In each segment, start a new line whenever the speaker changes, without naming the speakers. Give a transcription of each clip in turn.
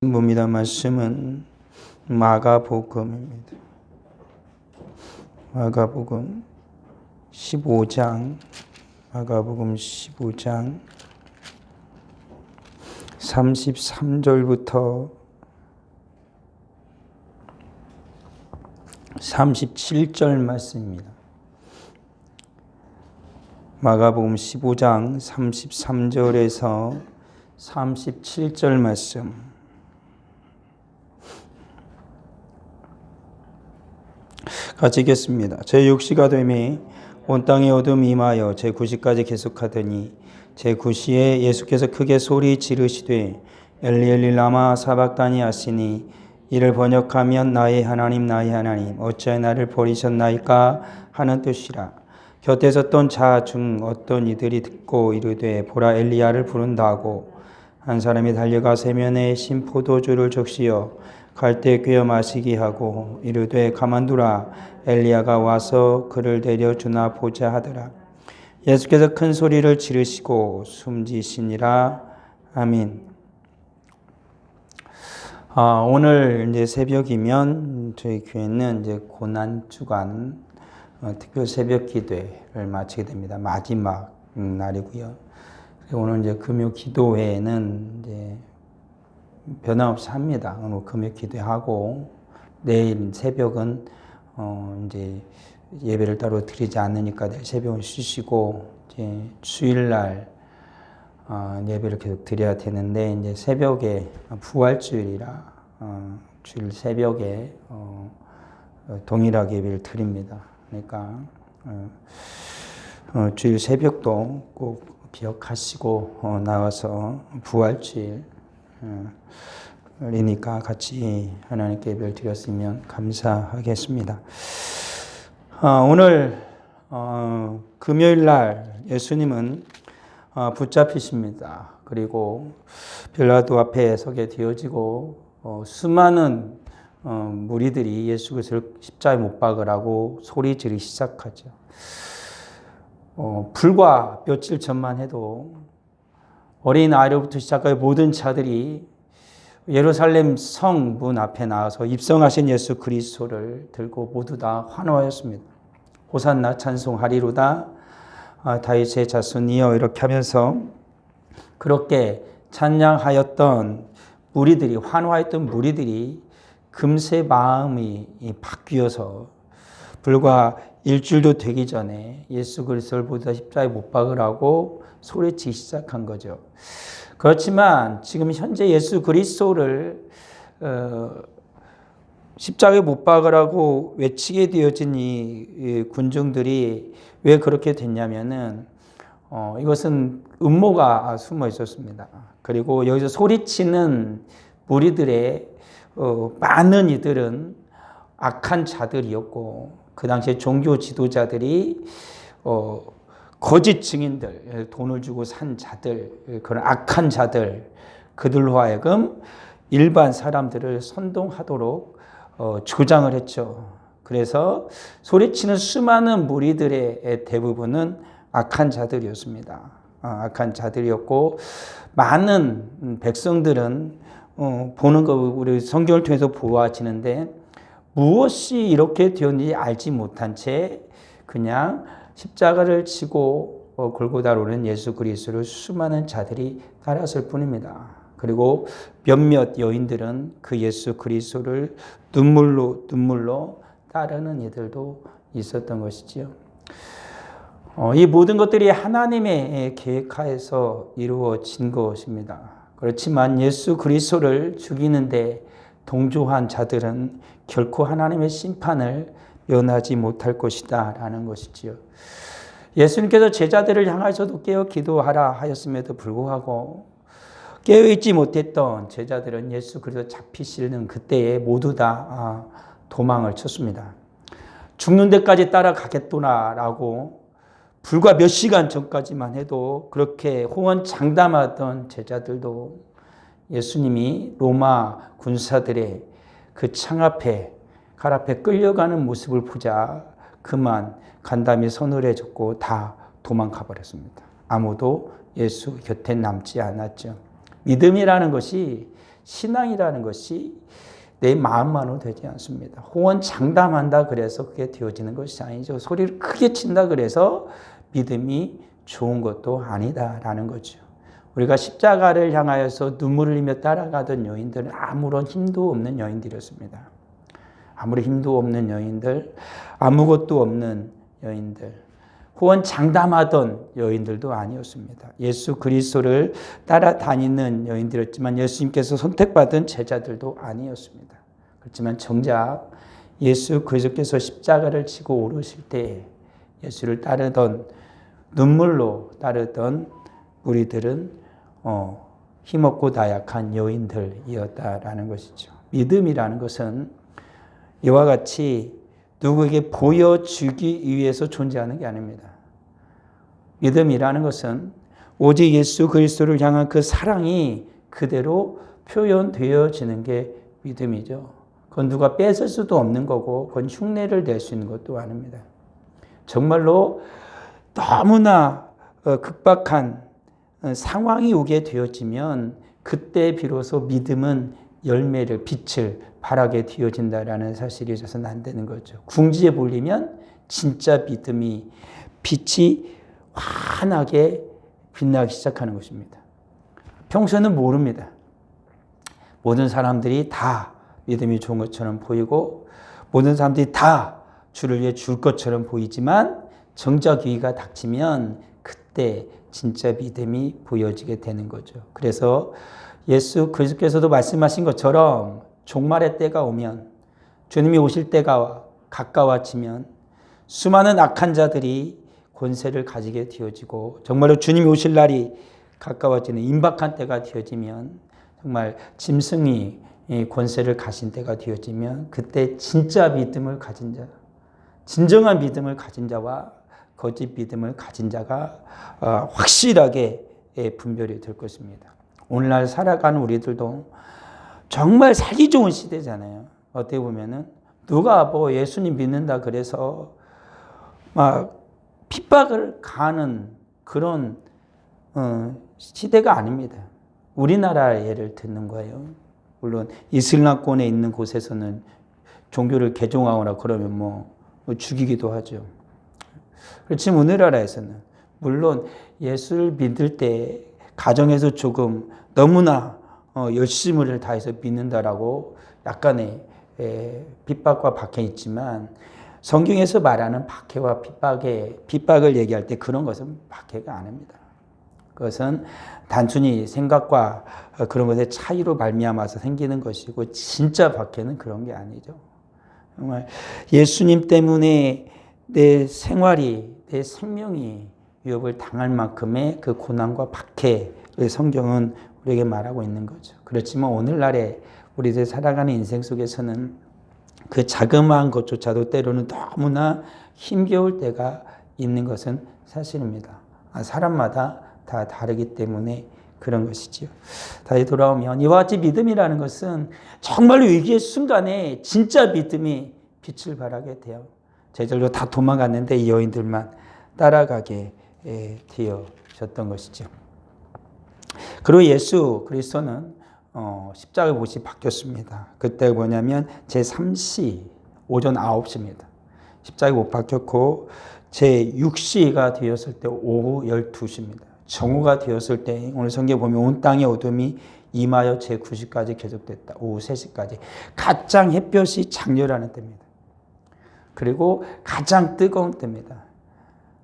봅니다. 말씀은 마가복음입니다. 마가복음 15장 33절부터 37절 말씀입니다. 마가복음 15장 33절에서 37절 말씀. 같이 읽겠습니다. 제 6시가 되매 온 땅에 어둠이 임하여 제 9시까지 계속하더니 제 9시에 예수께서 크게 소리 지르시되 엘리 엘리 라마 사박다니 하시니 이를 번역하면 나의 하나님 어찌하여 나를 버리셨나이까 하는 뜻이라. 곁에 섰던 자 중 어떤 이들이 듣고 이르되 보라 엘리야를 부른다 하고 한 사람이 달려가 세면에 신 포도주를 적시어 갈대 꿰어 마시게 하고 이르되 가만두라 엘리야가 와서 그를 데려주나 보자 하더라. 예수께서 큰 소리를 지르시고 숨지시니라. 아멘. 오늘 이제 새벽이면 저희 교회는 이제 고난 주간 특별 새벽 기도회를 마치게 됩니다. 마지막 날이고요. 오늘 이제 금요 기도회는 이제 변함없이 합니다. 오늘 금요 기도하고 내일 새벽은 이제 예배를 따로 드리지 않으니까 내일 새벽은 쉬시고 이제 주일날 예배를 계속 드려야 되는데 이제 새벽에 부활주일이라 주일 새벽에 동일하게 예배를 드립니다. 그러니까 주일 새벽도 꼭 기억하시고 나와서 부활주일 이니까 같이 하나님께 예배를 드렸으면 감사하겠습니다. 오늘 금요일 날 예수님은 붙잡히십니다. 그리고 빌라도 앞에 서게 되어지고 수많은 무리들이 예수 그리스도를 십자가에 못 박으라고 소리 지르기 시작하죠. 불과 며칠 전만 해도 어린 아이로부터 시작하여 모든 자들이 예루살렘 성문 앞에 나와서 입성하신 예수 그리스도를 들고 모두 다 환호하였습니다. 호산나 찬송하리로다 다윗의 자손이여 이렇게 하면서 그렇게 찬양하였던 무리들이 환호하였던 무리들이 금세 마음이 바뀌어서 불과 일주일도 되기 전에 예수 그리스도를 보다 십자가에 못 박으라고 소리치기 시작한 거죠. 그렇지만 지금 현재 예수 그리스도를 십자가에 못 박으라고 외치게 되어진 이 군중들이 왜 그렇게 됐냐면은 이것은 음모가 숨어 있었습니다. 그리고 여기서 소리치는 무리들의 많은 이들은 악한 자들이었고 그 당시에 종교 지도자들이 거짓 증인들, 돈을 주고 산 자들, 그런 악한 자들, 그들로 하여금 일반 사람들을 선동하도록 조장을 했죠. 그래서 소리치는 수많은 무리들의 대부분은 악한 자들이었습니다. 악한 자들이었고 많은 백성들은 보는 거 우리 성경을 통해서 보아지는데 무엇이 이렇게 되었는지 알지 못한 채 그냥 십자가를 지고 골고다로 오는 예수 그리스도를 수많은 자들이 따랐을 뿐입니다. 그리고 몇몇 여인들은 그 예수 그리스도를 눈물로 따르는 이들도 있었던 것이지요. 이 모든 것들이 하나님의 계획하에서 이루어진 것입니다. 그렇지만 예수 그리스도를 죽이는데 동조한 자들은 결코 하나님의 심판을 면하지 못할 것이다 라는 것이지요. 예수님께서 제자들을 향하셔도 깨어 기도하라 하였음에도 불구하고 깨어있지 못했던 제자들은 예수 그리스도 잡히시는 그때에 모두 다 도망을 쳤습니다. 죽는 데까지 따라가겠구나라고 불과 몇 시간 전까지만 해도 그렇게 호언장담하던 제자들도 예수님이 로마 군사들의 그 창 앞에 칼 앞에 끌려가는 모습을 보자 그만 간담이 서늘해졌고 다 도망가 버렸습니다. 아무도 예수 곁에 남지 않았죠. 믿음이라는 것이 신앙이라는 것이 내 마음만으로 되지 않습니다. 호언 장담한다 그래서 그게 되어지는 것이 아니죠. 소리를 크게 친다 그래서 믿음이 좋은 것도 아니다라는 거죠. 우리가 십자가를 향하여서 눈물을 흘리며 따라가던 여인들은 아무런 힘도 없는 여인들이었습니다. 아무리 힘도 없는 여인들, 아무것도 없는 여인들, 호언 장담하던 여인들도 아니었습니다. 예수 그리스도를 따라다니는 여인들이었지만 예수님께서 선택받은 제자들도 아니었습니다. 그렇지만 정작 예수 그리스도께서 십자가를 지고 오르실 때 예수를 따르던 눈물로 따르던 우리들은 힘없고 나약한 여인들이었다라는 것이죠. 믿음이라는 것은 이와 같이 누구에게 보여주기 위해서 존재하는 게 아닙니다. 믿음이라는 것은 오직 예수 그리스도를 향한 그 사랑이 그대로 표현되어지는 게 믿음이죠. 그건 누가 뺏을 수도 없는 거고 그건 흉내를 낼 수 있는 것도 아닙니다. 정말로 너무나 급박한 상황이 오게 되어지면 그때 비로소 믿음은 열매를, 빛을 발하게 되어진다라는 사실이 있어서는 안 되는 거죠. 궁지에 몰리면 진짜 믿음이 빛이 환하게 빛나기 시작하는 것입니다. 평소에는 모릅니다. 모든 사람들이 다 믿음이 좋은 것처럼 보이고 모든 사람들이 다 주를 위해 줄 것처럼 보이지만 정작 위기가 닥치면 그때 진짜 믿음이 보여지게 되는 거죠. 그래서 예수 그리스도께서도 말씀하신 것처럼 종말의 때가 오면 주님이 오실 때가 가까워지면 수많은 악한 자들이 권세를 가지게 되어지고 정말로 주님이 오실 날이 가까워지는 임박한 때가 되어지면 정말 짐승이 권세를 가진 때가 되어지면 그때 진짜 믿음을 가진 자, 진정한 믿음을 가진 자와 거짓 믿음을 가진 자가 확실하게 분별이 될 것입니다. 오늘날 살아가는 우리들도 정말 살기 좋은 시대잖아요. 어떻게 보면은 누가 뭐 예수님 믿는다 그래서 막 핍박을 가하는 그런 시대가 아닙니다. 우리나라 예를 듣는 거예요. 물론 이슬람권에 있는 곳에서는 종교를 개종하거나 그러면 뭐 죽이기도 하죠. 그렇지만 우리나라에서는 물론 예수를 믿을 때 가정에서 조금 너무나 열심을 다해서 믿는다라고 약간의 핍박과 박해 있지만 성경에서 말하는 박해와 핍박을 얘기할 때 그런 것은 박해가 아닙니다. 그것은 단순히 생각과 그런 것의 차이로 말미암아서 생기는 것이고 진짜 박해는 그런 게 아니죠. 정말 예수님 때문에 내 생활이, 내 생명이 위협을 당할 만큼의 그 고난과 박해를 성경은 우리에게 말하고 있는 거죠. 그렇지만 오늘날에 우리들 살아가는 인생 속에서는 그 자그마한 것조차도 때로는 너무나 힘겨울 때가 있는 것은 사실입니다. 사람마다 다 다르기 때문에 그런 것이지요. 다시 돌아오면 이와 같이 믿음이라는 것은 정말로 위기의 순간에 진짜 믿음이 빛을 발하게 돼요. 제자들도 다 도망갔는데 이 여인들만 따라가게 되어졌던 것이죠. 그리고 예수 그리스도는 십자가 못이 바뀌었습니다. 그때 뭐냐면 제3시 오전 9시입니다. 십자가 못 박혔고 제6시가 되었을 때 오후 12시입니다. 정오가 되었을 때 오늘 성경에 보면 온 땅의 어둠이 임하여 제9시까지 계속됐다. 오후 3시까지. 가장 햇볕이 장렬하는 때입니다. 그리고 가장 뜨거운 때입니다.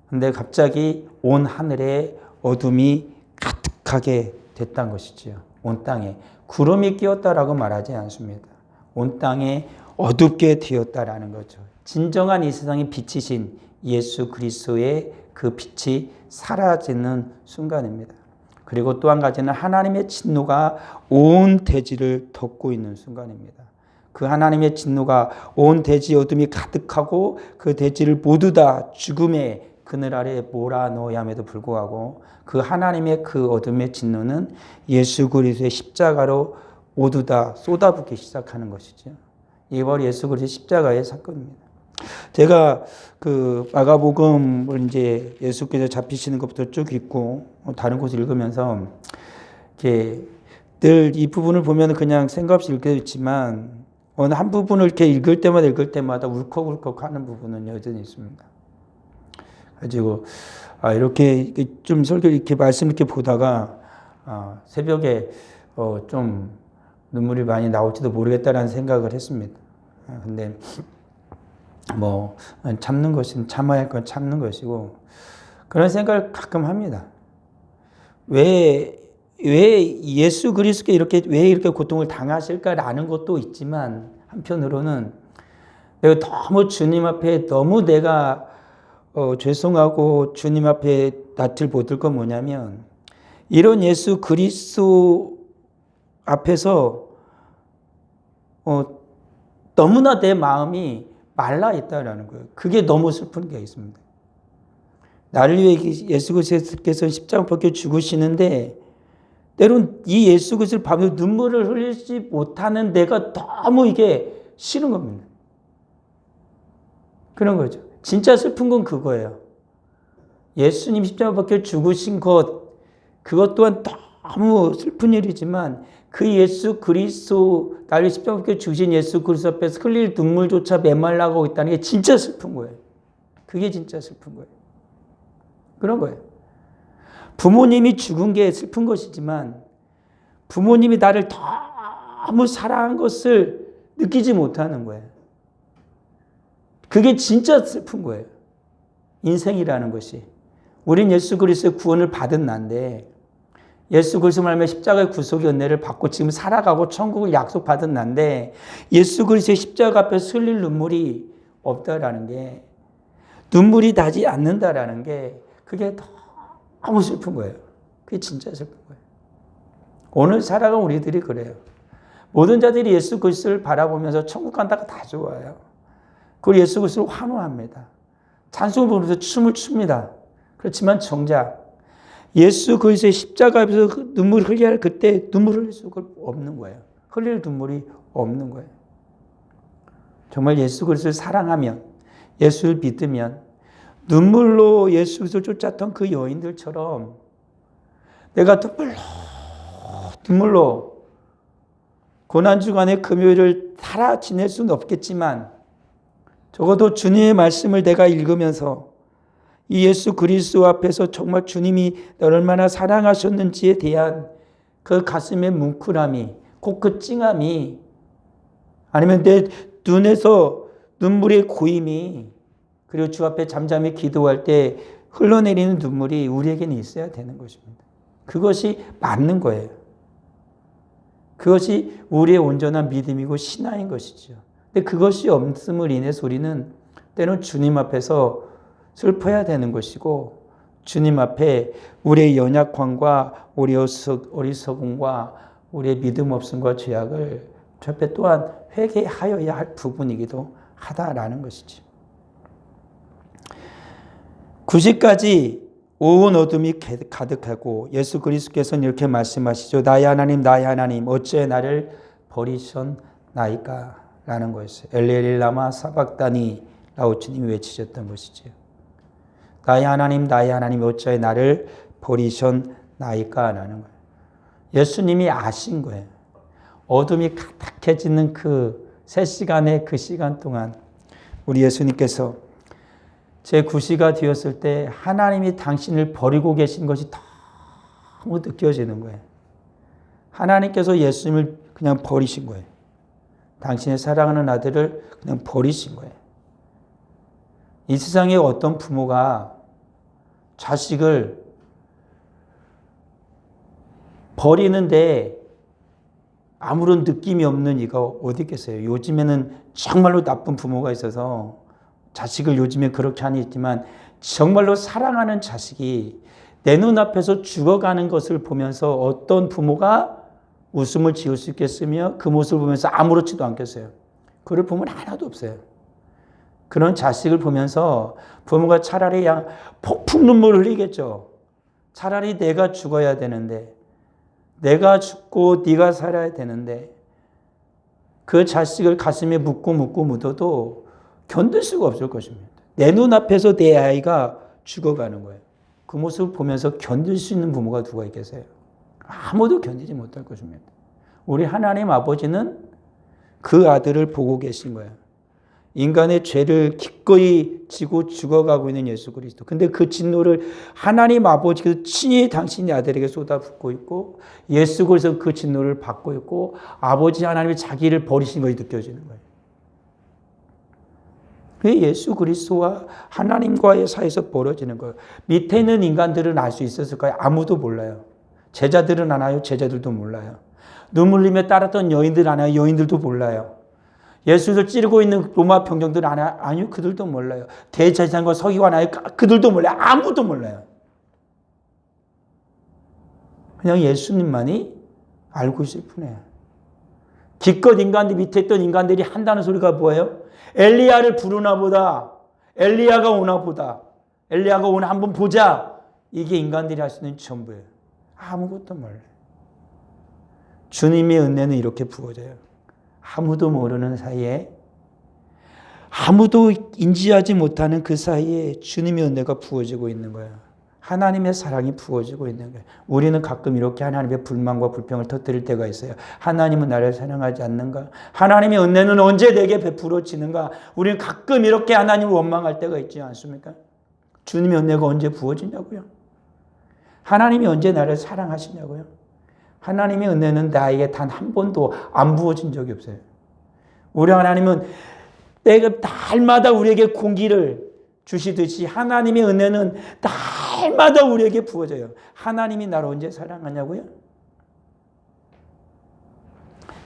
근데 갑자기 온 하늘에 어둠이 가득하게 됐다는 것이지요. 온 땅에 구름이 끼었다라고 말하지 않습니다. 온 땅에 어둡게 되었다라는 거죠. 진정한 이 세상의 빛이신 예수 그리스도의 그 빛이 사라지는 순간입니다. 그리고 또 한 가지는 하나님의 진노가 온 대지를 덮고 있는 순간입니다. 그 하나님의 진노가 온 대지 어둠이 가득하고 그 대지를 모두 다 죽음의 그늘 아래에 몰아넣어야 함에도 불구하고 그 하나님의 그 어둠의 진노는 예수 그리스도의 십자가로 모두 다 쏟아붓기 시작하는 것이죠. 이게 바로 예수 그리스도의 십자가의 사건입니다. 제가 그 마가복음을 이제 예수께서 잡히시는 것부터 쭉 읽고 다른 곳을 읽으면서 이렇게 늘 이 부분을 보면 그냥 생각 없이 읽겠지만 어느 한 부분을 이렇게 읽을 때마다 울컥울컥 하는 부분은 여전히 있습니다. 가지고 이렇게 좀 설교 이렇게 말씀 이렇게 보다가 새벽에 좀 눈물이 많이 나올지도 모르겠다라는 생각을 했습니다. 근데 뭐 참는 것은 참아야 할 건 참는 것이고 그런 생각을 가끔 합니다. 왜 예수 그리스도께 왜 이렇게 고통을 당하실까라는 것도 있지만 한편으로는 내가 너무 주님 앞에 너무 내가 죄송하고 주님 앞에 낯을 못 들 건 뭐냐면 이런 예수 그리스도 앞에서 너무나 내 마음이 말라 있다라는 거예요. 그게 너무 슬픈 게 있습니다. 나를 위해 예수 그리스도께서 십자가 벗겨 죽으시는데 때론 이 예수 그리스도를 봐도 눈물을 흘리지 못하는 내가 너무 이게 싫은 겁니다. 그런 거죠. 진짜 슬픈 건 그거예요. 예수님 십자가 벗겨 죽으신 그것 또한 너무 슬픈 일이지만 그 예수 그리스도 나를 십자가 벗겨 죽으신 예수 그리스도 앞에서 흘릴 눈물조차 메말라가고 있다는 게 진짜 슬픈 거예요. 그게 진짜 슬픈 거예요. 그런 거예요. 부모님이 죽은 게 슬픈 것이지만 부모님이 나를 너무 사랑한 것을 느끼지 못하는 거예요. 그게 진짜 슬픈 거예요. 인생이라는 것이. 우린 예수 그리스도의 구원을 받은 난데 예수 그리스도 말미암아 십자가의 구속의 은혜를 받고 지금 살아가고 천국을 약속받은 난데 예수 그리스도의 십자가 앞에서 흘릴 눈물이 없다라는 게 눈물이 나지 않는다라는 게 그게 너무 슬픈 거예요. 그게 진짜 슬픈 거예요. 오늘 살아가는 우리들이 그래요. 모든 자들이 예수 그리스도를 바라보면서 천국 간다가 다 좋아요. 그리고 예수 그리스도를 환호합니다. 찬송을 부르면서 춤을 춥니다. 그렇지만 정작 예수 그리스도의 십자가 앞에서 눈물을 흘려야 할 그때 눈물을 흘릴 수가 없는 거예요. 흘릴 눈물이 없는 거예요. 정말 예수 그리스도를 사랑하면 예수를 믿으면 눈물로 예수 그리스도를 쫓았던 그 여인들처럼 내가 눈물로 고난주간의 금요일을 살아 지낼 수는 없겠지만 적어도 주님의 말씀을 내가 읽으면서 이 예수 그리스도 앞에서 정말 주님이 나를 얼마나 사랑하셨는지에 대한 그 가슴의 뭉클함이 코끝 찡함이 아니면 내 눈에서 눈물의 고임이 그리고 주 앞에 잠잠히 기도할 때 흘러내리는 눈물이 우리에게는 있어야 되는 것입니다. 그것이 맞는 거예요. 그것이 우리의 온전한 믿음이고 신앙인 것이죠. 근데 그것이 없음을 인해서 우리는 때는 주님 앞에서 슬퍼야 되는 것이고 주님 앞에 우리의 연약함과 우리의 어리석음과 우리의 믿음 없음과 죄악을 주 앞에 또한 회개하여야 할 부분이기도 하다라는 것이죠. 9시까지 온 어둠이 가득하고 예수 그리스도께서는 이렇게 말씀하시죠. 나의 하나님 어찌 나를 버리셨나이까 라는 것이에요. 엘리엘리 라마 사박다니 라고 주님이 외치셨던 것이죠. 나의 하나님 어찌 나를 버리셨나이까 라는 거예요. 예수님이 아신 거예요. 어둠이 가득해지는 그 3시간의 그 시간 동안 우리 예수님께서 제9시가 되었을 때 하나님이 당신을 버리고 계신 것이 너무 느껴지는 거예요. 하나님께서 예수님을 그냥 버리신 거예요. 당신의 사랑하는 아들을 그냥 버리신 거예요. 이 세상에 어떤 부모가 자식을 버리는데 아무런 느낌이 없는 이가 어디 있겠어요. 요즘에는 정말로 나쁜 부모가 있어서 자식을 요즘에 그렇게 하는 있지만 정말로 사랑하는 자식이 내 눈앞에서 죽어가는 것을 보면서 어떤 부모가 웃음을 지을 수 있겠으며 그 모습을 보면서 아무렇지도 않겠어요. 그럴 부모는 하나도 없어요. 그런 자식을 보면서 부모가 차라리 그냥 폭풍 눈물을 흘리겠죠. 차라리 내가 죽어야 되는데 내가 죽고 네가 살아야 되는데 그 자식을 가슴에 묻고 묻어도 견딜 수가 없을 것입니다. 내 눈앞에서 내 아이가 죽어가는 거예요. 그 모습을 보면서 견딜 수 있는 부모가 누가 있겠어요? 아무도 견디지 못할 것입니다. 우리 하나님 아버지는 그 아들을 보고 계신 거예요. 인간의 죄를 기꺼이 지고 죽어가고 있는 예수 그리스도. 근데 그 진노를 하나님 아버지께서 친히 당신의 아들에게 쏟아붓고 있고 예수 그리스도 그 진노를 받고 있고 아버지 하나님이 자기를 버리신 것이 느껴지는 거예요. 그게 예수 그리스도와 하나님과의 사이에서 벌어지는 거예요. 밑에 있는 인간들은 알 수 있었을까요? 아무도 몰라요. 제자들은 아나요? 제자들도 몰라요. 눈물 흘리며 따랐던 여인들 아나요? 여인들도 몰라요. 예수를 찌르고 있는 로마 병정들 아나요? 아니요, 그들도 몰라요. 대제사장과 서기관 아나요? 그들도 몰라요. 아무도 몰라요. 그냥 예수님만이 알고 있을 뿐이에요. 기껏 인간들 밑에 있던 인간들이 한다는 소리가 뭐예요? 엘리야를 부르나 보다. 엘리야가 오나 보다. 엘리야가 오나 한번 보자. 이게 인간들이 할 수 있는 전부예요. 아무것도 몰라요. 주님의 은혜는 이렇게 부어져요. 아무도 모르는 사이에, 아무도 인지하지 못하는 그 사이에 주님의 은혜가 부어지고 있는 거예요. 하나님의 사랑이 부어지고 있는 거예요. 우리는 가끔 이렇게 하나님의 불만과 불평을 터뜨릴 때가 있어요. 하나님은 나를 사랑하지 않는가? 하나님의 은혜는 언제 내게 베풀어지는가? 우리는 가끔 이렇게 하나님을 원망할 때가 있지 않습니까? 주님의 은혜가 언제 부어지냐고요? 하나님이 언제 나를 사랑하시냐고요? 하나님의 은혜는 나에게 단 한 번도 안 부어진 적이 없어요. 우리 하나님은 날마다 우리에게 공기를 주시듯이 하나님의 은혜는 날마다 우리에게 부어져요. 하나님이 나를 언제 사랑하냐고요?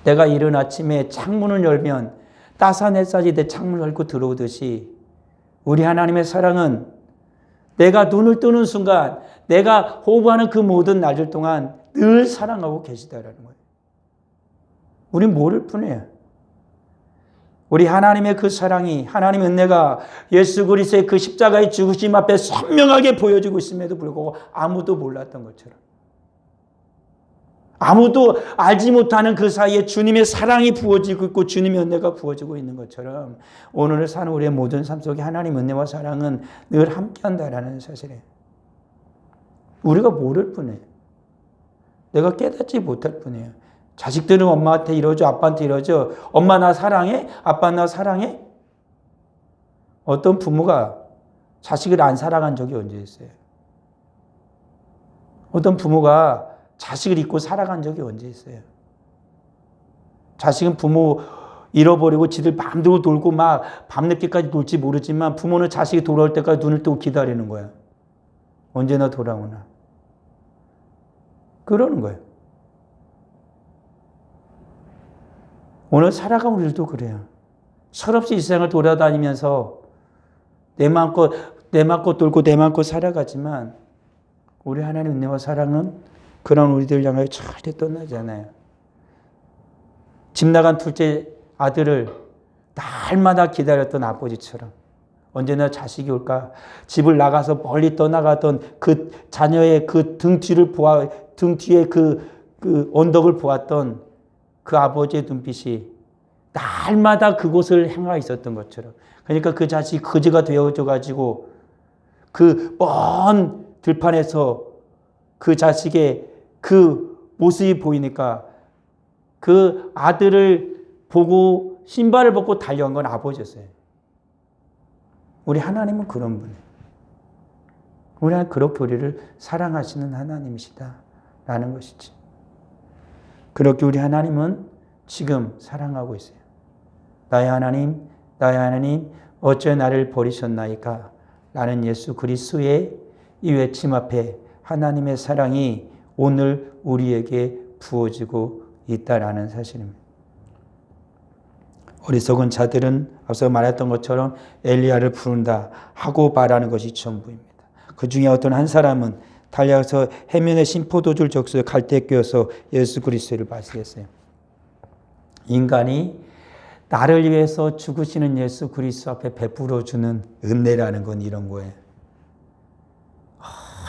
내가 이른 아침에 창문을 열면 따스한 햇살이 내 창문을 열고 들어오듯이 우리 하나님의 사랑은 내가 눈을 뜨는 순간 내가 호흡하는 그 모든 날들 동안 늘 사랑하고 계시다라는 거예요. 우린 모를 뿐이에요. 우리 하나님의 그 사랑이, 하나님의 은혜가 예수 그리스도의 그 십자가의 죽으심 앞에 선명하게 보여지고 있음에도 불구하고 아무도 몰랐던 것처럼, 아무도 알지 못하는 그 사이에 주님의 사랑이 부어지고 있고 주님의 은혜가 부어지고 있는 것처럼 오늘을 사는 우리의 모든 삶 속에 하나님의 은혜와 사랑은 늘 함께한다라는 사실이에요. 우리가 모를 뿐이에요. 내가 깨닫지 못할 뿐이에요. 자식들은 엄마한테 이러죠. 아빠한테 이러죠. 엄마 나 사랑해? 아빠 나 사랑해? 어떤 부모가 자식을 안 사랑한 적이 언제 있어요? 어떤 부모가 자식을 잊고 살아간 적이 언제 있어요? 자식은 부모 잃어버리고 지들 마음대로 놀고 막 밤늦게까지 놀지 모르지만 부모는 자식이 돌아올 때까지 눈을 뜨고 기다리는 거야. 언제나 돌아오나. 그러는 거예요. 오늘 살아가는 우리들도 그래요. 철없이 이 세상을 돌아다니면서 내 마음껏 돌고 내 마음껏 살아가지만 우리 하나님 은혜와 사랑은 그런 우리들 향하여 절대 떠나지 않아요. 집 나간 둘째 아들을 날마다 기다렸던 아버지처럼 언제나 자식이 올까? 집을 나가서 멀리 떠나가던 그 자녀의 그 등 뒤에 그 언덕을 보았던 그 아버지의 눈빛이 날마다 그곳을 향하여 있었던 것처럼. 그러니까 그 자식이 거지가 되어져가지고 그 먼 들판에서 그 자식의 그 모습이 보이니까 그 아들을 보고 신발을 벗고 달려간 건 아버지였어요. 우리 하나님은 그런 분이에요. 우리 하나님 그렇게 우리를 사랑하시는 하나님이시다라는 것이지. 그렇게 우리 하나님은 지금 사랑하고 있어요. 나의 하나님, 어째 나를 버리셨나이까? 라는 예수 그리스도의 이 외침 앞에 하나님의 사랑이 오늘 우리에게 부어지고 있다라는 사실입니다. 어리석은 자들은 앞서 말했던 것처럼 엘리야를 부른다 하고 말하는 것이 전부입니다. 그 중에 어떤 한 사람은 달려서 해면에 신포도주를 적셔 갈대에 꿰어서 예수 그리스도를 맞이했어요. 인간이 나를 위해서 죽으시는 예수 그리스도 앞에 베풀어주는 은혜라는 건 이런 거예요.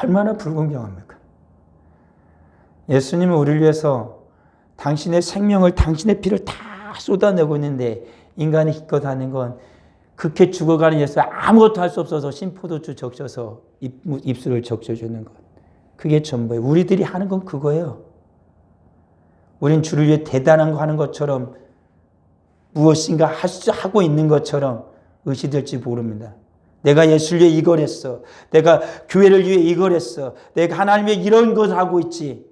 얼마나 불공평합니까? 예수님은 우리를 위해서 당신의 생명을, 당신의 피를 다 쏟아내고 있는데 인간이 기껏 하는 건 그렇게 죽어가는 예수 아무것도 할 수 없어서 신포도주 적셔서 입술을 적셔주는 것. 그게 전부예요. 우리들이 하는 건 그거예요. 우린 주를 위해 대단한 거 하는 것처럼 무엇인가 하고 있는 것처럼 의시될지 모릅니다. 내가 예수를 위해 이걸 했어. 내가 교회를 위해 이걸 했어. 내가 하나님 위해 이런 걸 하고 있지.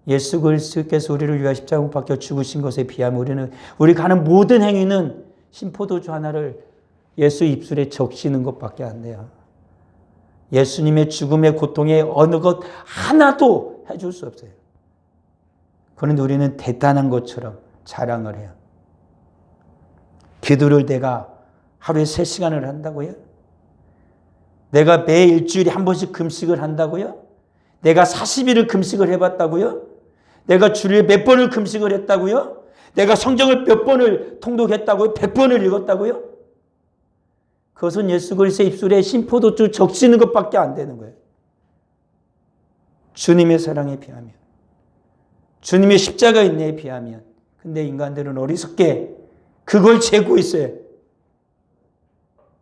예수 그리스도께서 우리를 위하여 십자가 못 박혀 죽으신 것에 비하면 우리가 하는 모든 행위는 신포도주 하나를 예수 입술에 적시는 것밖에 안 돼요. 예수님의 죽음의 고통에 어느 것 하나도 해줄 수 없어요. 그런데 우리는 대단한 것처럼 자랑을 해요. 기도를 내가 하루에 3시간을 한다고요? 내가 매 일주일에 한 번씩 금식을 한다고요? 내가 40일을 금식을 해봤다고요? 내가 주일에 몇 번을 금식을 했다고요? 내가 성경을 몇 번을 통독했다고요? 100번을 읽었다고요? 그것은 예수 그리스도의 입술에 신포도주 적시는 것밖에 안 되는 거예요. 주님의 사랑에 비하면, 주님의 십자가 인내에 비하면. 근데 인간들은 어리석게 그걸 재고 있어요.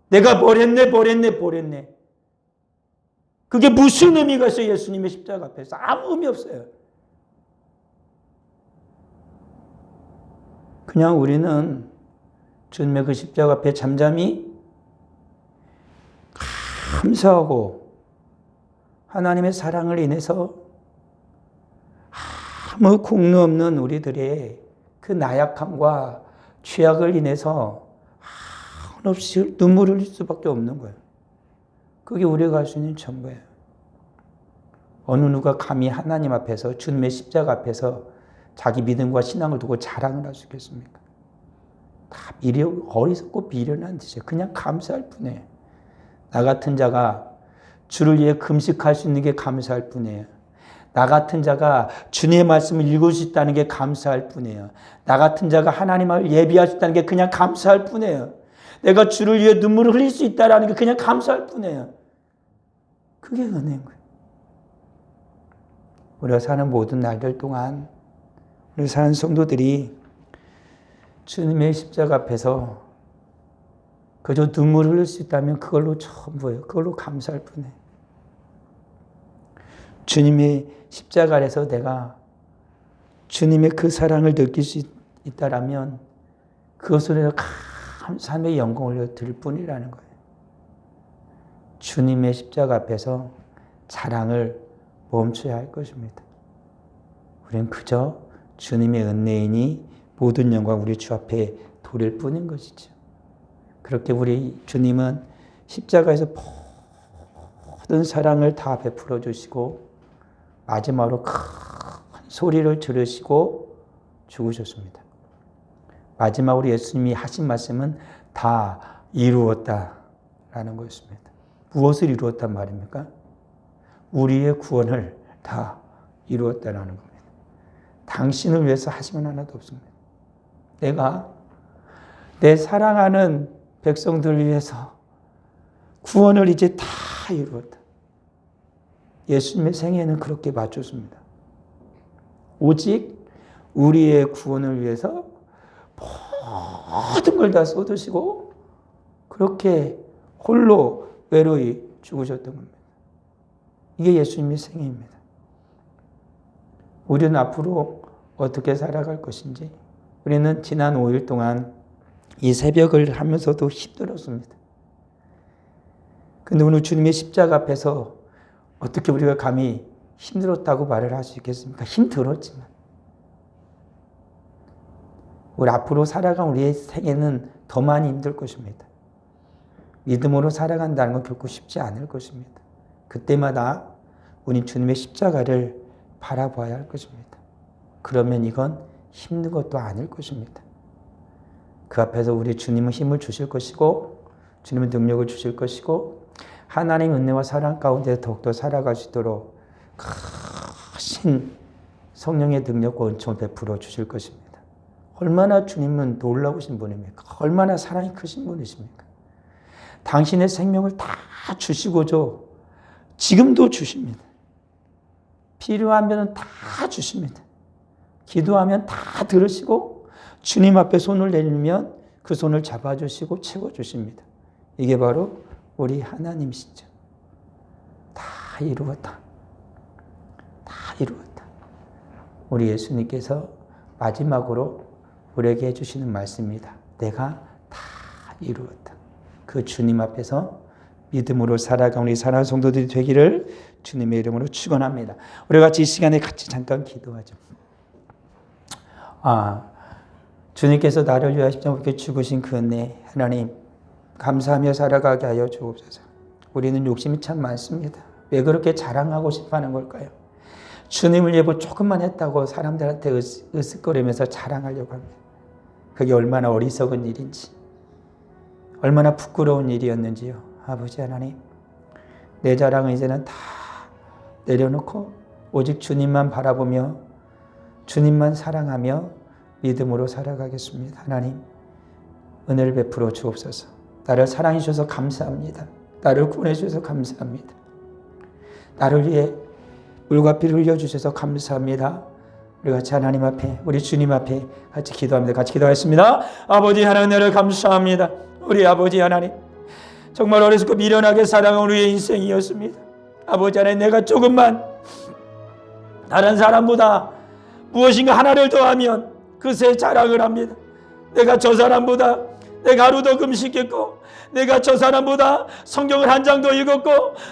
내가 뭘 했네. 그게 무슨 의미가 있어요? 예수님의 십자가 앞에서 아무 의미 없어요. 그냥 우리는 주님의 그 십자가 앞에 잠잠히 감사하고 하나님의 사랑을 인해서 아무 공로 없는 우리들의 그 나약함과 죄악을 인해서 한없이 눈물을 흘릴 수밖에 없는 거예요. 그게 우리가 할 수 있는 전부예요. 어느 누가 감히 하나님 앞에서 주님의 십자가 앞에서 자기 믿음과 신앙을 두고 자랑을 할 수 있겠습니까? 다 어리석고 미련한 짓이에요. 그냥 감사할 뿐이에요. 나 같은 자가 주를 위해 금식할 수 있는 게 감사할 뿐이에요. 나 같은 자가 주님의 말씀을 읽을 수 있다는 게 감사할 뿐이에요. 나 같은 자가 하나님을 예비할 수 있다는 게 그냥 감사할 뿐이에요. 내가 주를 위해 눈물을 흘릴 수 있다는 게 그냥 감사할 뿐이에요. 그게 은혜인 거예요. 우리가 사는 모든 날들 동안 우리 사는 성도들이 주님의 십자가 앞에서 그저 눈물을 흘릴 수 있다면 그걸로 전부예요. 그걸로 감사할 뿐이에요. 주님의 십자가 아래서 내가 주님의 그 사랑을 느낄 수 있다라면 그것으로 내가 감사함의 영광을 드릴 뿐이라는 거예요. 주님의 십자가 앞에서 자랑을 멈춰야 할 것입니다. 우리는 그저 주님의 은혜이니 모든 영광 우리 주 앞에 돌릴 뿐인 것이죠. 그렇게 우리 주님은 십자가에서 모든 사랑을 다 베풀어 주시고 마지막으로 큰 소리를 들으시고 죽으셨습니다. 마지막으로 예수님이 하신 말씀은 다 이루었다라는 것입니다. 무엇을 이루었단 말입니까? 우리의 구원을 다 이루었다라는 겁니다. 당신을 위해서 하신 건 하나도 없습니다. 내가 내 사랑하는 백성들을 위해서 구원을 이제 다 이루었다. 예수님의 생애는 그렇게 맞췄습니다. 오직 우리의 구원을 위해서 모든 걸 다 쏟으시고 그렇게 홀로 외로이 죽으셨던 겁니다. 이게 예수님의 생애입니다. 우리는 앞으로 어떻게 살아갈 것인지 우리는 지난 5일 동안 이 새벽을 하면서도 힘들었습니다. 그런데 오늘 주님의 십자가 앞에서 어떻게 우리가 감히 힘들었다고 말을 할 수 있겠습니까? 힘들었지만 우리 앞으로 살아간 우리의 생애는 더 많이 힘들 것입니다. 믿음으로 살아간다는 건 결코 쉽지 않을 것입니다. 그때마다 우리 주님의 십자가를 바라봐야 할 것입니다. 그러면 이건 힘든 것도 아닐 것입니다. 그 앞에서 우리 주님은 힘을 주실 것이고 주님은 능력을 주실 것이고 하나님의 은혜와 사랑 가운데 더욱더 살아갈 수 있도록 크신 성령의 능력과 은총을 베풀어 주실 것입니다. 얼마나 주님은 놀라우신 분입니까? 얼마나 사랑이 크신 분이십니까? 당신의 생명을 다 주시고죠. 지금도 주십니다. 필요하면 다 주십니다. 기도하면 다 들으시고 주님 앞에 손을 내밀면 그 손을 잡아주시고 채워주십니다. 이게 바로 우리 하나님이시죠. 다 이루었다. 다 이루었다. 우리 예수님께서 마지막으로 우리에게 해주시는 말씀입니다. 내가 다 이루었다. 그 주님 앞에서 믿음으로 살아가는 우리 사랑하는 성도들이 되기를 주님의 이름으로 축원합니다. 우리 같이 이 시간에 같이 잠깐 기도하죠. 주님께서 나를 위하여 십자가에 죽으신 그 은혜 하나님 감사하며 살아가게 하여 주옵소서. 우리는 욕심이 참 많습니다. 왜 그렇게 자랑하고 싶어하는 걸까요? 주님을 위해 조금만 했다고 사람들한테 으쓱거리면서 자랑하려고 합니다. 그게 얼마나 어리석은 일인지, 얼마나 부끄러운 일이었는지요. 아버지 하나님, 내 자랑은 이제는 다 내려놓고 오직 주님만 바라보며 주님만 사랑하며 믿음으로 살아가겠습니다. 하나님, 은혜를 베풀어 주옵소서. 나를 사랑해 주셔서 감사합니다. 나를 구원해 주셔서 감사합니다. 나를 위해 물과 피를 흘려주셔서 감사합니다. 우리 같이 하나님 앞에, 우리 주님 앞에 같이 기도합니다. 같이 기도하겠습니다. 아버지 하나님, 은혜를 감사합니다. 우리 아버지 하나님, 정말 어리석고 미련하게 살아간 우리의 인생이었습니다. 아버지 하나님, 내가 조금만 다른 사람보다 무엇인가 하나를 더하면 그새 자랑을 합니다. 내가 저 사람보다 내가 하루 더 금식했고, 내가 저 사람보다 성경을 한 장 더 읽었고,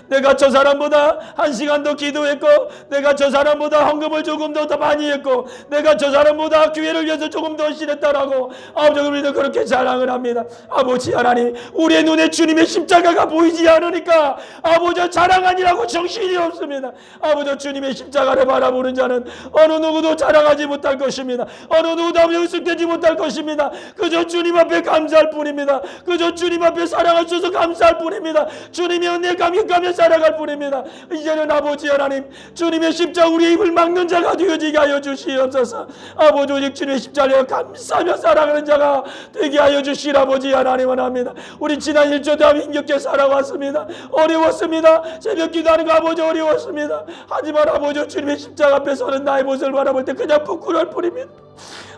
내가 저 사람보다 1시간 더 기도했고, 내가 저 사람보다 헌금을 조금 더 많이 했고, 내가 저 사람보다 교회를 위해서 조금 더 실했다라고 아버지 우리는 그렇게 자랑을 합니다. 아버지 하나님, 우리의 눈에 주님의 십자가가 보이지 않으니까 아버지 자랑하니라고 정신이 없습니다. 아버지 주님의 십자가를 바라보는 자는 어느 누구도 자랑하지 못할 것입니다. 어느 누구도 의식되지 못할 것입니다. 그저 주님 앞에 감사할 뿐입니다. 그저 주님 앞에 사랑해 주셔서 감사할 뿐입니다. 주님의 은혜 감격하며 살아갈 뿐입니다. 이제는 아버지 하나님, 주님의 십자가 우리의 입을 막는 자가 되어지게 하여 주시옵소서. 아버지 오직 주님의 십자가에 감사하며 살아가는 자가 되게 하여 주시라. 아버지 하나님 원합니다. 우리 지난 1조 동안 힘겹게 살아왔습니다. 어려웠습니다. 새벽 기도하는 거 아버지 어려웠습니다. 하지만 아버지 주님의 십자가 앞에 서는 나의 모습을 바라볼 때 그냥 부끄러울 뿐입니다.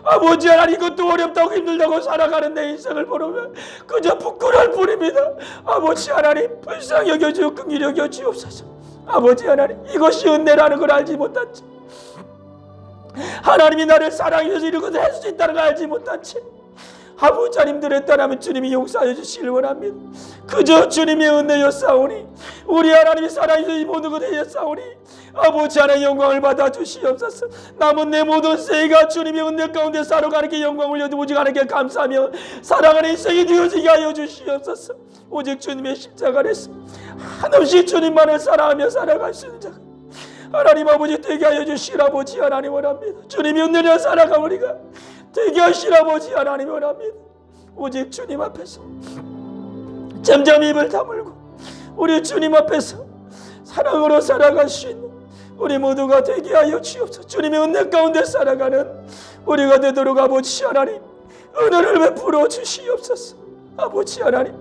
아버지 하나님, 이것도 어렵다고 힘들다고 살아가는 내 인생을 보면 그저 부끄러울 뿐입니다. 아버지 하나님, 불쌍히 여겨주고 긍휼히 여겨주옵소서. 아버지 하나님, 이것이 은혜라는 걸 알지 못한 채, 하나님이 나를 사랑해서 이런 것을 할 수 있다는 걸 알지 못한 채 아버지 하나님들에 따르면 주님이 용서하여 주시길 원합니다. 그저 주님의 은혜였사오니, 우리 하나님이 사랑해서 이 모든 것을 했사오니 아버지 하나님 영광을 받아 주시옵소서. 남은 내 모든 세가 주님의 은혜 가운데 살아가는 게 영광을 올려 오직 하나님께 감사하며 살아가는 인생이 되어지게 하여 주시옵소서. 오직 주님의 십자가에서 한없이 주님만을 사랑하며 살아갈 수 있는 자가 하나님 아버지 되게 하여 주시라. 아버지 하나님 원합니다. 주님의 은혜를 살아가 우리가 되게 하시라. 아버지 하나님 원합니다. 오직 주님 앞에서 점점 입을 다물고 우리 주님 앞에서 사랑으로 살아갈 수 있는 우리 모두가 되게 하여 주옵소서. 주님의 은혜 가운데 살아가는 우리가 되도록 아버지 하나님 은혜를 베풀어 주시옵소서. 아버지 하나님,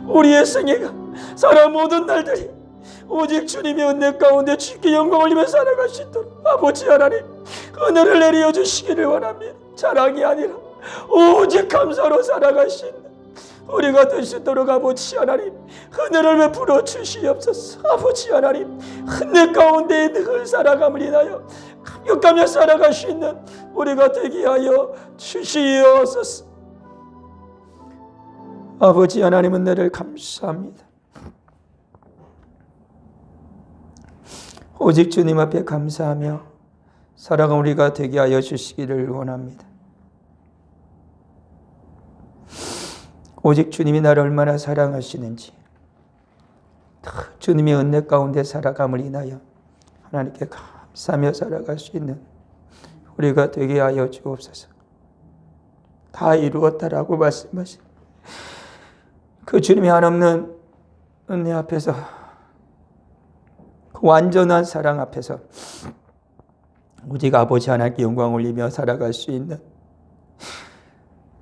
우리의 생애가 살아온 모든 날들이 오직 주님의 은혜 가운데 주께 영광을 올리며 살아갈 수 있도록 아버지 하나님 은혜를 내려 주시기를 원합니다. 자랑이 아니라 오직 감사로 살아갈 수 있는 우리가 될 수 있도록 아버지 하나님 은혜를 베풀어 주시옵소서. 아버지 하나님, 은혜 가운데 늘 살아감을 인하여 감격하며 살아갈 수 있는 우리가 되게 하여 주시옵소서. 아버지 하나님, 은혜를 감사합니다. 오직 주님 앞에 감사하며 살아간 우리가 되게 하여 주시기를 원합니다. 오직 주님이 나를 얼마나 사랑하시는지, 주님의 은혜 가운데 살아감을 인하여 하나님께 감사하며 살아갈 수 있는 우리가 되게 하여 주옵소서. 다 이루었다라고 말씀하신 그 주님의 한없는 은혜 앞에서, 그 완전한 사랑 앞에서 오직 아버지 하나님께 영광을 올리며 살아갈 수 있는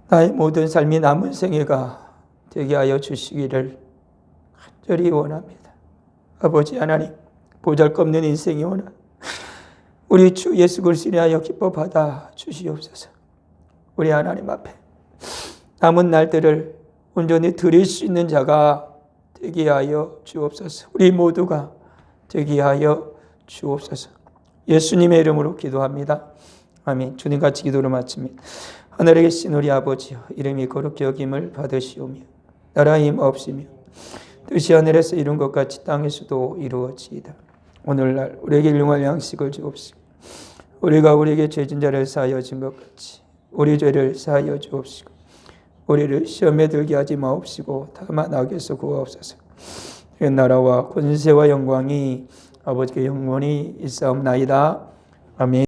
나의 모든 삶이 남은 생애가 되게 하여 주시기를 간절히 원합니다. 아버지 하나님, 보잘것없는 인생이 오나 우리 주 예수 그리스도를 하여 기뻐 받아 주시옵소서. 우리 하나님 앞에 남은 날들을 온전히 드릴 수 있는 자가 되게 하여 주옵소서. 우리 모두가 되게 하여 주옵소서. 예수님의 이름으로 기도합니다. 아멘. 주님 같이 기도를 마칩니다. 하늘에 계신 우리 아버지여, 이름이 거룩히 여김을 받으시오며 나라의 힘 없으며 뜻이 하늘에서 이룬 것 같이 땅에서도 이루어지이다. 오늘날 우리에게 일용할 양식을 주옵시고 우리가 우리에게 죄진 자를 사하여 준 것 같이 우리 죄를 사하여 주옵시고 우리를 시험에 들게 하지 마옵시고 다만 악에서 구하옵소서. 나라와 권세와 영광이 아버지께 영원히 있사옵나이다. 아멘.